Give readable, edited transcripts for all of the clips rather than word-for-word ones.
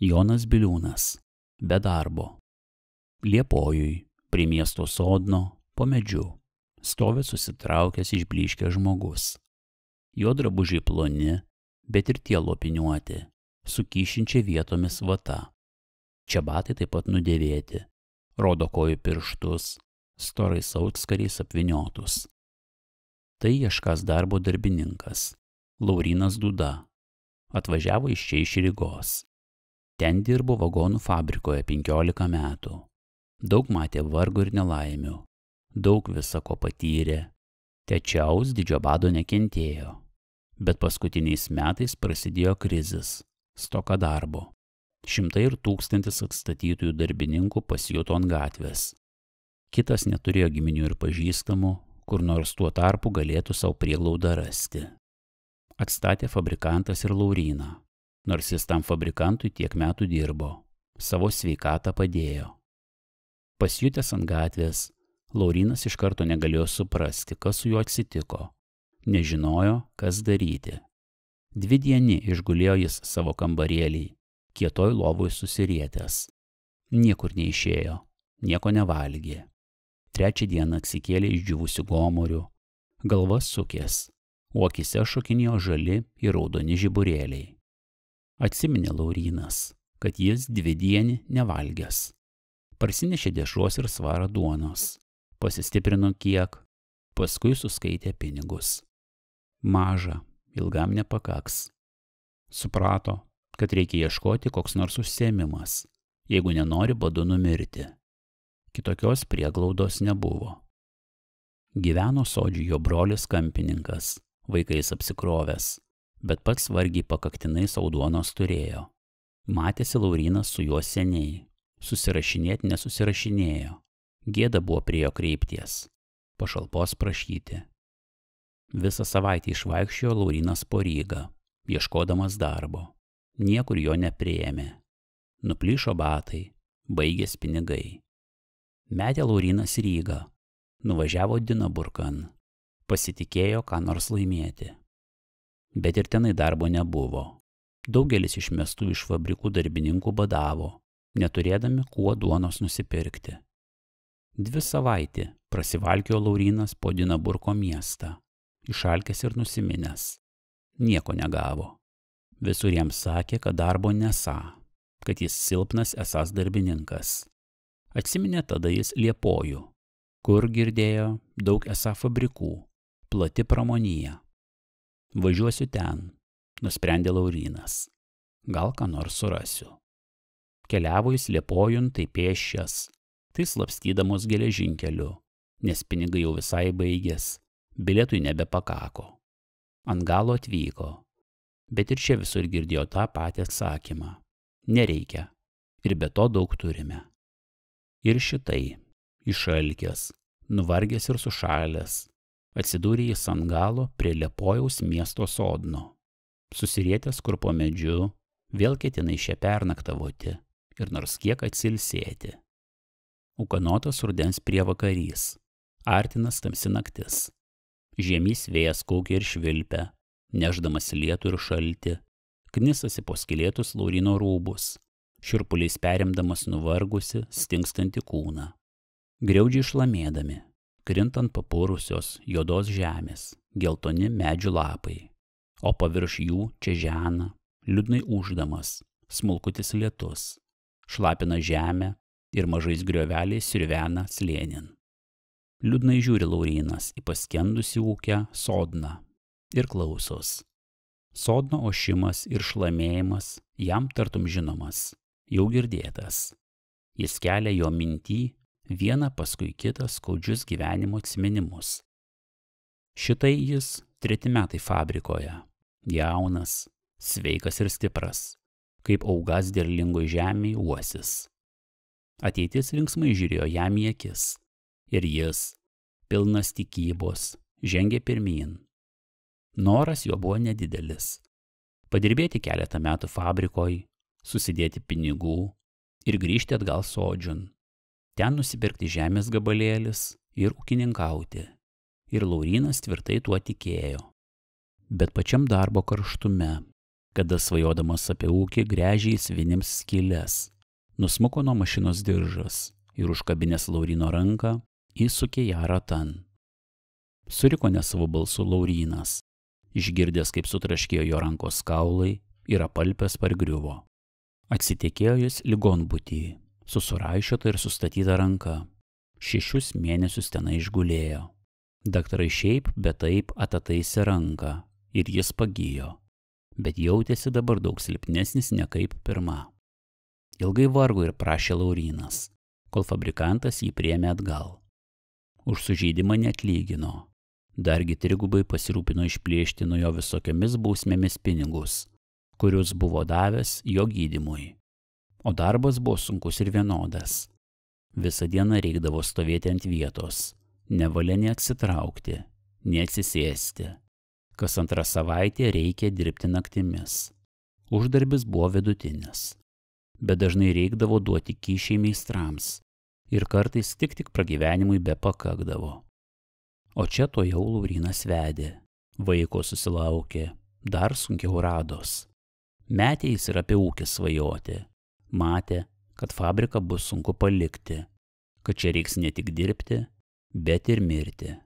Jonas Biliūnas, be darbo. Liepojui, prie miesto sodno, po medžiu, stovi susitraukęs išblyškęs žmogus. Jo drabužiai ploni, bet ir tie lopiniuoti, su kyšinčia vietomis vata. Čia batai taip pat nudėvėti, rodo kojų pirštus, storais sautskariais apvyniotus. Tai ieškas darbo darbininkas, Laurynas Duda. Atvažiavo iš čia iš Rygos. Ten dirbo vagonų fabrikoje 15 metų. Daug matė vargo ir nelaimių. Daug visa ko patyrė. Tačiaus didžio bado nekentėjo. Bet paskutiniais metais prasidėjo krizis, stoka darbo. Šimtai ir tūkstantis atstatytųjų darbininkų pasijuto ant gatvės. Kitas neturėjo giminių ir pažįstamų, kur nors tuo tarpu galėtų savo prieglaudą rasti. Atstatė fabrikantas ir Lauryną, nors jis tam fabrikantui tiek metų dirbo, savo sveikatą padėjo. Pasijutęs ant gatvės, Laurynas iš karto negalėjo suprasti, kas su juo atsitiko. Nežinojo, kas daryti. 2 dienas išgulėjo jis savo kambarėlį, kietoj lovoj susirietęs. Niekur neišėjo, nieko nevalgė. 3 dieną atsikėlė iš džiūvusių gomurių, galva sukės, o akyse šokinėjo žali ir raudoni žiburėliai. Atsiminė Laurynas, kad jis 2 dienas nevalgęs. Parsinešė dešros ir svarą duonos, pasistiprino kiek, paskui suskaitė pinigus. Maža, ilgam nepakaks. Suprato, kad reikia ieškoti koks nors užsiėmimas, jeigu nenori badu numirti. Kitokios prieglaudos nebuvo. Gyveno sodžiui jo brolis kampininkas, vaikais apsikrovęs, bet pats vargiai pakaktinai sau duonos turėjo. Matėsi Laurynas su juo seniai, susirašinėti nesusirašinėjo, gėda buvo prie jo kreipties, pašalpos prašyti. Visą savaitę išvaikščiojo Laurynas po Rygą, ieškodamas darbo. Niekur jo nepriėmė. Nuplyšo batai, baigės pinigai. Metė Laurynas Rygą, nuvažiavo Dinaburkan, pasitikėjo ką nors laimėti. Bet ir tenai darbo nebuvo. Daugelis išmestų iš fabrikų darbininkų badavo, neturėdami kuo duonos nusipirkti. 2 savaitės prasivalkiojo Laurynas po Dinaburko miestą, išalkęs ir nusiminęs. Nieko negavo. Visur jiems sakė, kad darbo nesą, kad jis silpnas esąs darbininkas. Atsiminė tada jis Liepojų, kur girdėjo daug esą fabrikų, plati pramonija. Važiuosiu ten, nusprendė Laurynas. Gal ką nors surasiu. Keliavo jis Liepojun tai pėsčias, tai slapstydamos geležinkeliu, nes pinigai jau visai baigės, bilietui nebepakako. Ant galo atvyko, bet ir čia visur girdėjo tą patį atsakymą. Nereikia, ir be to daug turime. Ir šitai, išalkęs, nuvargęs ir sušalęs, atsidūrė jis ant galo prie Liepojaus miesto sodno. Susirietęs kur po medžiu, vėl ketina iš čia pernaktavoti ir nors kiek atsilsėti. Ūkanotas rudens prievakarys, artinas tamsi naktis. Žiemys vėjas kaukia ir švilpia, neždamas lietų ir šaltį, knisasi po skylėtus Lauryno rūbus, šiurpuliais perimdamas nuvargusi, stingstantį kūną. Griaudžiai šlamėdami, krintant papurusios juodos žemės, geltoni medžių lapai, o pavirš jų čežena, liūdnai ūždamas, smulkutis lietus, šlapina žemę ir mažais grioveliais sirvena slėnin. Liūdnai žiūri Laurynas į paskendusį ūkę sodną ir klausos. Sodno ošimas ir šlamėjimas jam tartum žinomas, jau girdėtas. Jis kelia jo mintį vieną paskui kitą skaudžius gyvenimo atsiminimus. Šitai jis 3 metai fabrikoje, jaunas, sveikas ir stipras, kaip augas derlingoj žemėj uosis. Ateitis linksmai žiūrėjo jam į akis. Ir jis, pilnas tikybos, žengė pirmyn. Noras jo buvo nedidelis. Padirbėti keletą metų fabrikoj, susidėti pinigų ir grįžti atgal sodžiun. Ten nusipirkti žemės gabalėlis ir ūkininkauti. Ir Laurynas tvirtai tuo tikėjo. Bet pačiam darbo karštume, kada svajodamas apie ūkį gręžė į svinims skylės. Nusmuko nuo mašinos diržas ir užkabinęs Lauryno ranką įsukė ją ratan. Suriko ne savo balsu Laurynas, išgirdęs, kaip sutraškėjo jo rankos kaulai ir apalpęs pargriuvo. Atsitekėjo jis ligonbutį, su suraišiota ir sustatyta ranka. 6 mėnesius tenai išgulėjo. Daktarai šiaip, bet taip atataisė ranką ir jis pagijo, bet jautėsi dabar daug silpnesnis nekaip pirma. Ilgai vargo ir prašė Laurynas, kol fabrikantas jį priėmė atgal. Už sužeidimą neatlygino, dargi 3 pasirūpino išplėšti nuo jo visokiomis bausmėmis pinigus, kurius buvo davęs jo gydymui. O darbas buvo sunkus ir vienodas. Visą dieną reikdavo stovėti ant vietos, nevalia neatsitraukti, neatsisėsti. Kas 2 savaitę reikia dirbti naktimis. Uždarbis buvo vidutinis, bet dažnai reikdavo duoti kyšiai meistrams ir kartais tik pragyvenimui bepakakdavo. O čia to jau Laurynas vedė, vaiko susilaukė, dar sunkiau rados. Metė jis ir apie ūkį svajoti, matė, kad fabriką bus sunku palikti, kad čia reiks ne tik dirbti, bet ir mirti.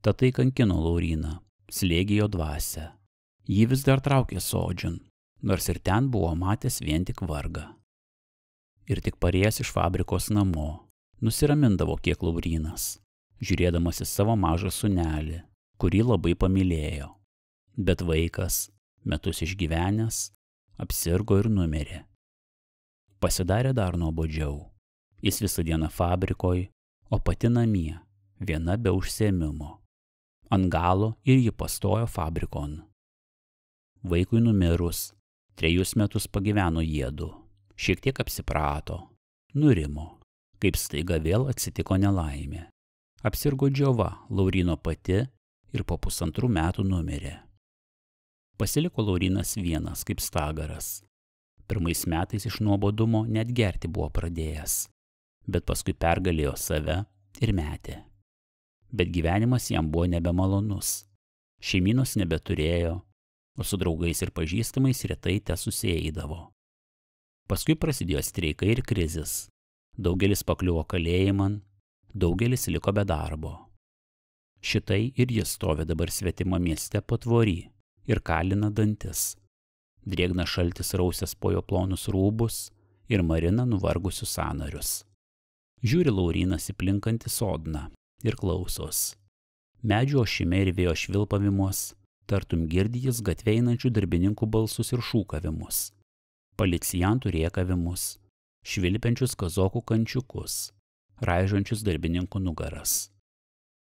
Tad tai kankino Lauryną, slėgė jo dvasią. Jį vis dar traukė sodžiun, nors ir ten buvo matęs vien tik vargą. Ir tik parėjęs iš fabrikos namo, nusiramindavo kiek Laurynas, žiūrėdamas į savo mažą sūnelį, kurį labai pamylėjo. Bet vaikas, metus išgyvenęs, apsirgo ir numirė. Pasidarė dar nuobodžiau. Jis visą dieną fabrikoj, o pati namie, viena be užsiėmimo. Ant galo ir ji pastojo fabrikon. Vaikui numirus, 3 metus pagyveno jiedu, šiek tiek apsiprato, nurimo, kaip staiga vėl atsitiko nelaimė. Apsirgo džiova Lauryno pati ir po 1,5 metų numirė. Pasiliko Laurynas vienas kaip stagaras. 1 metais iš nuobodumo net gerti buvo pradėjęs, bet paskui pergalėjo save ir metė. Bet gyvenimas jam buvo nebemalonus. Šeimynos nebeturėjo, o su draugais ir pažįstamais retai tesusieidavo. Paskui prasidėjo streikai ir krizis. Daugelis pakliuvo kalėjiman, daugelis liko be darbo. Šitai ir jis stovi dabar svetima mieste patvory ir kalina dantis. Drėgna šaltis rausės po jo plonus rūbus ir marina nuvargusius sąnarius. Žiūri Laurynas į plinkantį sodną ir klausos. Medžių ošime ir vėjo švilpavimuos, tartum girdi jis gatve einančių darbininkų balsus ir šūkavimus, policijantų rėkavimus, švilpiančius kazokų kančiukus, raižančius darbininkų nugaras.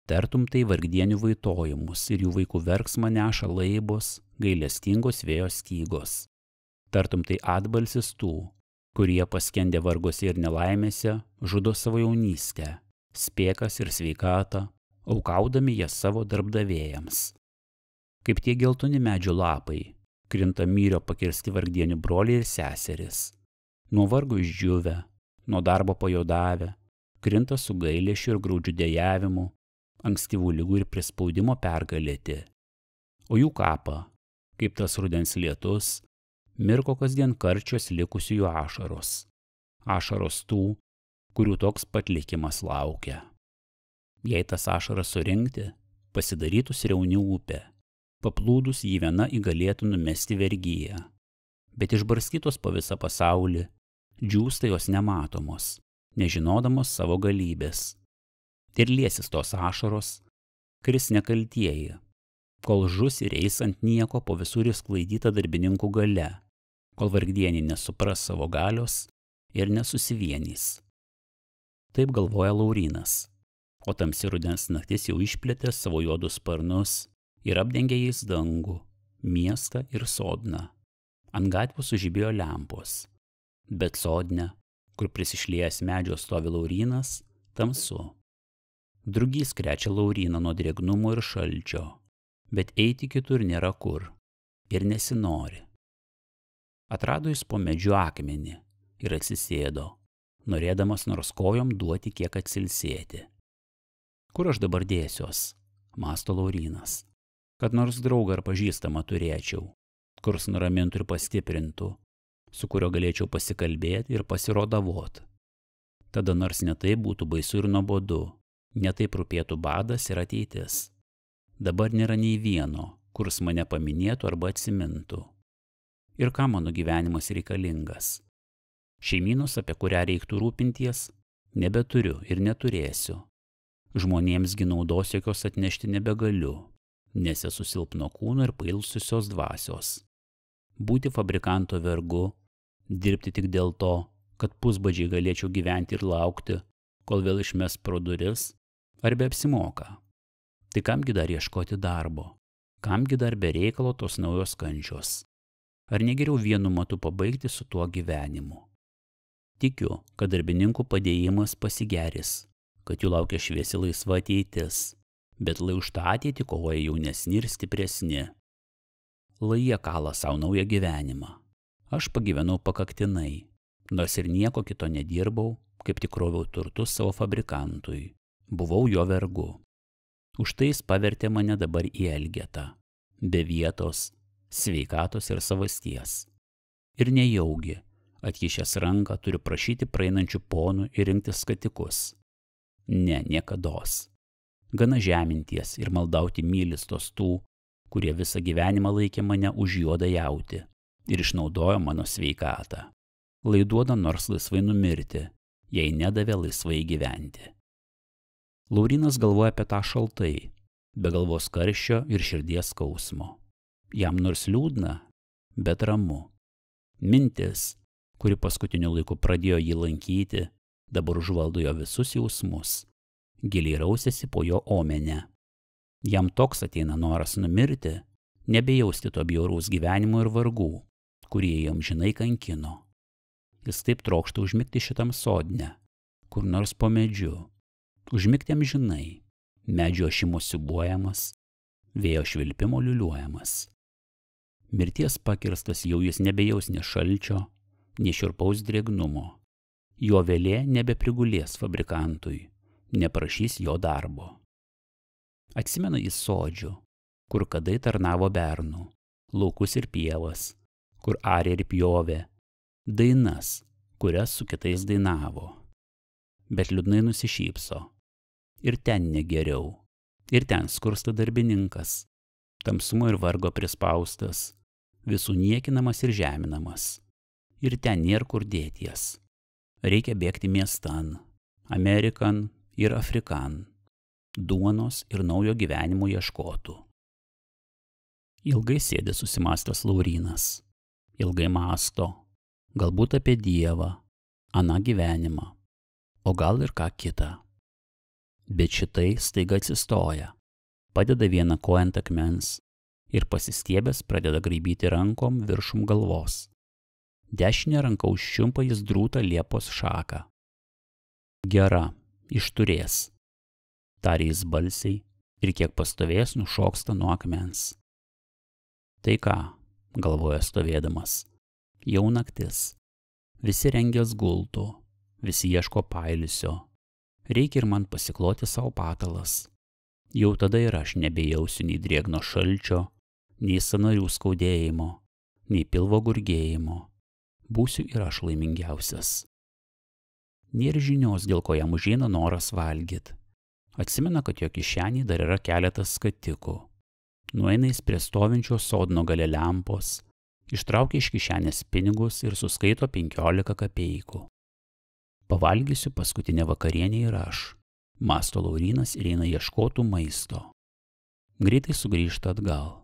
Tartum tai vargdienių vaitojimus ir jų vaikų verksmą neša laibos, gailestingos vėjo stygos. Tartum tai atbalsis tų, kurie paskendę vargose ir nelaimėse žudo savo jaunystę, spėkas ir sveikatą, aukaudami jas savo darbdavėjams. Kaip tie geltoni medžių lapai, krinta myrio pakirsti vargdienių broliai ir seseris. Nuo vargo išdžiūvę, nuo darbo pajodavę, krinta su gailėšiu ir graudžiu dejavimu, ankstyvų ligų ir prispaudimo pergalėti. O jų kapą, kaip tas rudens lietus, mirko kasdien karčios likusiųjų ašaros. Ašaros tų, kurių toks pat likimas laukia. Jei tas ašaras surinkti, pasidarytų sriaunių upė, paplūdus jį viena įgalėtų numesti vergyją. Bet išbarstytos po visą pasaulį, džiūsta jos nematomos, nežinodamos savo galybės. Ir liesis tos ašaros, kris nekaltieji, kol žus ir eis ant nieko po visur išsklaidyta darbininkų galia, kol vargdieniai nesupras savo galios ir nesusivienys. Taip galvoja Laurynas, o tamsi rudens naktis jau išplėtė savo juodus sparnus ir apdengė jais dangų, miestą ir sodną. Ant gatvių sužibėjo lempos, bet sodne, kur prisišliejęs medžio stovi Laurynas, tamsu. Drugys krečia Lauryną nuo drėgnumo ir šalčio, bet eiti kitur nėra kur ir nesinori. Atrado jis po medžiu akmenį ir atsisėdo, norėdamas nors kojom duoti kiek atsilsėti. Kur aš dabar dėsiuos, mąsto Laurynas, kad nors draugą ar pažįstamą turėčiau, kurs nuramintų ir pastiprintų, su kurio galėčiau pasikalbėti ir pasirodavot. Tada nors netai būtų baisu ir nuobodu, netai rūpėtų badas ir ateitis. Dabar nėra nei vieno, kurs mane paminėtų arba atsimintų. Ir kam mano gyvenimas reikalingas? Šeimynos, apie kurią reiktų rūpinties, nebeturiu ir neturėsiu. Žmonėms naudos jokios atnešti nebegaliu, nes esu silpno kūno ir pailsusios dvasios. Būti fabrikanto vergu, dirbti tik dėl to, kad pusbadžiai galėčiau gyventi ir laukti, kol vėl išmes pro duris, arba apsimoka. Tai kamgi dar ieškoti darbo? Kamgi dar be reikalo tos naujos kančios? Ar negeriau vienu matu pabaigti su tuo gyvenimu? Tikiu, kad darbininkų padėjimas pasigeris, kad jų laukia šviesi laisva ateitis, bet lai už tą ateitį kovoja jaunesni ir stipresni. Lai jie kala savo naują gyvenimą. Aš pagyvenau pakaktinai, nors ir nieko kito nedirbau, kaip tik kroviau turtus savo fabrikantui. Buvau jo vergu. Už tai jis pavertė mane dabar į elgetą, be vietos, sveikatos ir savasties. Ir nejaugi, atkišęs ranką turiu prašyti praeinančių ponų ir rinktis skatikus. Ne, niekados. Gana žeminties ir maldauti mylistos tų, kurie visą gyvenimą laikė mane už juodą jautį ir išnaudojo mano sveikatą. Lai duoda nors laisvai numirti, jei nedavė laisvai gyventi. Laurynas galvoja apie tą šaltai, be galvos karščio ir širdies skausmo. Jam nors liūdna, bet ramu. Mintis, kuri paskutiniu laiku pradėjo jį lankyti, dabar užvaldo jo visus jausmus. Giliai rausėsi po jo omenę. Jam toks ateina noras numirti, nebejausti to bjauraus gyvenimo ir vargų, kurie jam žinai kankino. Jis taip trokšta užmigti šitam sodne, kur nors po medžiu. Užmigti amžinai, medžio ošimo siūbuojamas, vėjo švilpimo liuliuojamas. Mirties pakirstas jau jis nebejaus nei šalčio, nei šiurpaus drėgnumo. Jo vėlė nebeprigulės fabrikantui, neprašys jo darbo. Atsimena jis sodžių, kur kadai tarnavo bernų, laukus ir pievas, kur arė ir pjovė, dainas, kurias su kitais dainavo. Bet liūdnai nusišypso. Ir ten negeriau, ir ten skursta darbininkas, tamsumo ir vargo prispaustas, visų niekinamas ir žeminamas. Ir ten nėr kur dėties. Reikia bėgti miestan, Amerikan ir Afrikan, duonos ir naujo gyvenimo ieškotų. Ilgai sėdė susimąstęs Laurynas. Ilgai mąsto, galbūt apie Dievą, aną gyvenimą, o gal ir ką kitą. Bet šitai staiga atsistoja, padeda vieną koją ant akmens ir pasistiebęs pradeda graibyti rankom viršum galvos. Dešinę ranką užčiumpa jis drūtą liepos šaką. Gera, išturės, tarė jis balsiai ir kiek pastovės nušoksta nuo akmens. Tai ką, galvoja stovėdamas, jau naktis, visi rengias gultų, visi ieško pailisio. Reikia ir man pasikloti savo patalas. Jau tada ir aš nebejausiu nei drėgno šalčio, nei sąnarių skaudėjimo, nei pilvo gurgėjimo. Būsiu ir aš laimingiausias. Nėra žinios, dėl ko jam užeina noras valgyt. Atsimena, kad jo kišenėje dar yra keletas skatikų. Nueina jis prie stovinčio sodno gale lempos, ištraukia iš kišenės pinigus ir suskaito 15 kapeikų. Pavalgysiu paskutinę vakarienę ir aš, mąsto Laurynas ir eina ieškotų maisto. Greitai sugrįžta atgal.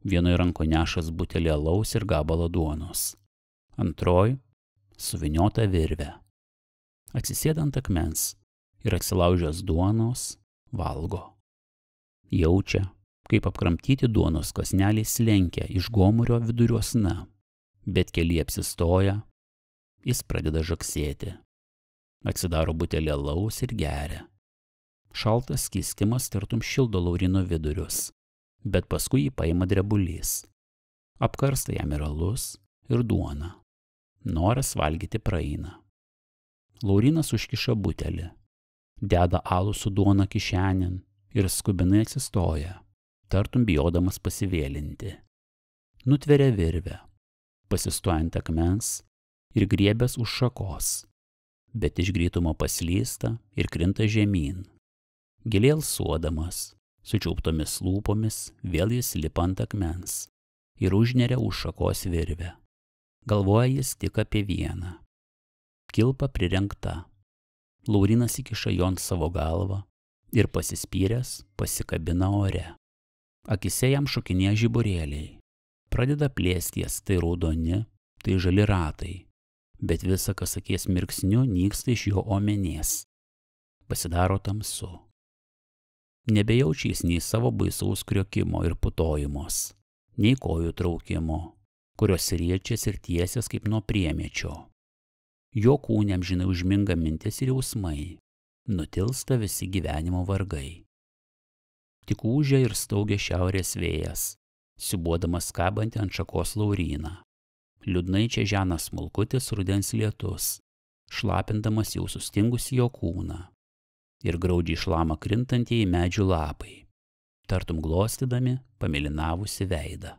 Vienoje rankoje nešas butelį alaus ir gabalą duonos. Antroji suvyniota virvė. Atsisėda ant akmens ir atsilaužęs duonos valgo. Jaučia, kaip apkramtyti duonos kąsneliai slenkia iš gomurio viduriuosna, bet keli apsistoja, jis pradeda žaksėti. Atsidaro butelį alaus ir geria. Šaltas skistimas tartum šildo Lauryno vidurius, bet paskui jį paima drebulys. Apkarsta jam ir alus, ir duona. Noras valgyti praeina. Laurynas užkiša butelį, deda alų su duona kišenėn ir skubinai atsistoja, tartum bijodamas pasivėlinti. nutveria virvę, pasistoja ant akmens ir griebės už šakos, bet iš greitumo paslysta ir krinta žemyn. Giliai alsuodamas, sučiauptomis lūpomis, vėl jis lipa ant akmens ir užneria už šakos virvę. Galvoja jis tik apie vieną. Kilpa prirengta. Laurynas įkiša jon savo galvą ir pasispyręs pasikabina ore. Akise jam šokinėja žiburėliai. Pradeda plėsties tai raudoni, tai žali ratai, bet visa, kas akies mirksniu, nyksta iš jo omenės. Pasidaro tamsu. Nebejaučia jis nei savo baisaus kriokimo ir putojimos, nei kojų traukimo, kurios riečias ir tiesias kaip nuo priemiečio. Jo kūne amžinai užminga mintis ir jausmai, nutilsta visi gyvenimo vargai. Tik ūžia ir staugia šiaurės vėjas, siūbuodamas kabantį ant šakos Lauryną. Liūdnai čia žena smulkutis rudens lietus, šlapindamas jau sustingusi jo kūną, ir graudžiai šlama krintantieji medžių lapai, tartum glostydami pamėlynavusi veidą.